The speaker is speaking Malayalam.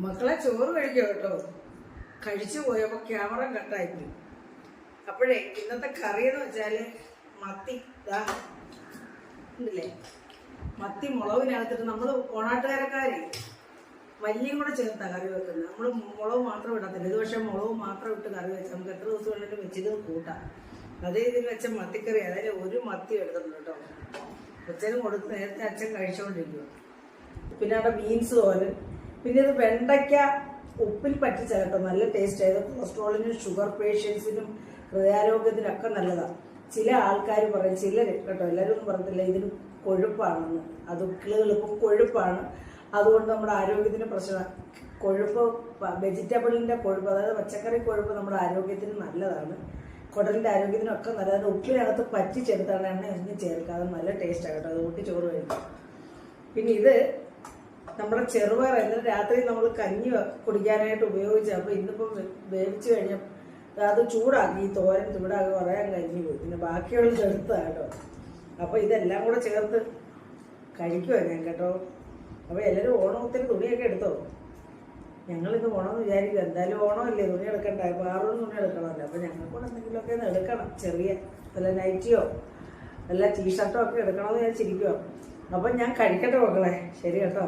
മക്കളെ ചോറ് കഴിക്കുക കേട്ടോ. കഴിച്ചു പോയപ്പോൾ ക്യാമറ കട്ടായിപ്പോയി. അപ്പോഴേ ഇന്നത്തെ കറി എന്ന് വെച്ചാല് മത്തി ഉണ്ടല്ലേ, മത്തി മുളകിനകത്തിട്ട് നമ്മൾ ഓണാട്ടുകാരക്കാരെ മല്ലിയും കൂടെ ചേർത്താണ് കറി വെക്കുന്നത്. നമ്മൾ മുളക് മാത്രം ഇടത്തില്ല. ഇത് പക്ഷേ മുളക് മാത്രം ഇട്ട് കറി വെച്ചാൽ നമുക്ക് എത്ര ദിവസം വേണമെങ്കിലും വെച്ചിട്ട് കൂട്ടാം. അതേ ഇതിൽ വെച്ച മത്തിക്കറി, അതായത് ഒരു മത്തി എടുത്തിട്ടുണ്ട് കേട്ടോ. അച്ഛനും കൊടുത്ത് നേരത്തെ അച്ഛൻ കഴിച്ചുകൊണ്ടിരിക്കുക. പിന്നെ അവിടെ ബീൻസ് തോരൻ, പിന്നെ ഇത് വെണ്ടയ്ക്ക ഉപ്പിൽ പറ്റിച്ച കേട്ടോ, നല്ല ടേസ്റ്റ് ആയത്. കൊളസ്ട്രോളിനും ഷുഗർ പേഷ്യൻസിനും ഹൃദയാരോഗ്യത്തിനൊക്കെ നല്ലതാണ്. ചില ആൾക്കാർ പറയും, ചിലർ കേട്ടോ, എല്ലാവരും ഒന്നും പറയത്തില്ല ഇതിന് കൊഴുപ്പാണെന്ന്. അത് കിളുകിളിപ്പം കൊഴുപ്പാണ്, അതുകൊണ്ട് നമ്മുടെ ആരോഗ്യത്തിന് പ്രശ്നമാണ്. കൊഴുപ്പ്, വെജിറ്റബിളിൻ്റെ കൊഴുപ്പ്, അതായത് പച്ചക്കറി കൊഴുപ്പ് നമ്മുടെ ആരോഗ്യത്തിന് നല്ലതാണ്, കുടലിൻ്റെ ആരോഗ്യത്തിനൊക്കെ നല്ലതാണ്. ഉപ്പിനകത്ത് പറ്റിച്ചെടുത്താണ് എണ്ണ ഒന്നും ചേർക്കാതെ നല്ല ടേസ്റ്റാണ് കേട്ടോ. അത് കൂട്ടി ചോറ് കഴിക്കും. പിന്നെ ഇത് നമ്മുടെ ചെറുപയർ, ഇന്നലെ രാത്രി നമ്മൾ കഞ്ഞി കുടിക്കാനായിട്ട് ഉപയോഗിച്ചു. അപ്പോൾ ഇന്നിപ്പം വേവിച്ച് കഴിഞ്ഞാൽ അത് ചൂടാക്കി, ഈ തോരൻ ചൂടാക്കി പറയാൻ കഴിഞ്ഞു പോയി. പിന്നെ ബാക്കിയുള്ളത് എടുത്തതാണ് കേട്ടോ. അപ്പോൾ ഇതെല്ലാം കൂടെ ചേർത്ത് കഴിക്കുമോ ഞാൻ കേട്ടോ. അപ്പോൾ എല്ലാവരും ഓണത്തിന് തുണിയൊക്കെ എടുത്തോ. ഞങ്ങളിത് ഓണമെന്ന് വിചാരിക്കും, എന്തായാലും ഓണമല്ലേ, തുണി എടുക്കണ്ട. അപ്പോൾ ആറോടും തുണി എടുക്കണമല്ലോ. അപ്പോൾ ഞങ്ങൾക്കൂടെ എന്തെങ്കിലുമൊക്കെ ഒന്ന് എടുക്കണം, ചെറിയ വല്ല നൈറ്റിയോ വല്ല ടീഷർട്ടോ ഒക്കെ എടുക്കണമെന്ന് ഞാൻ ചിരിക്കുമോ. അപ്പം ഞാൻ കഴിക്കട്ടെ മക്കളെ, ശരി കേട്ടോ.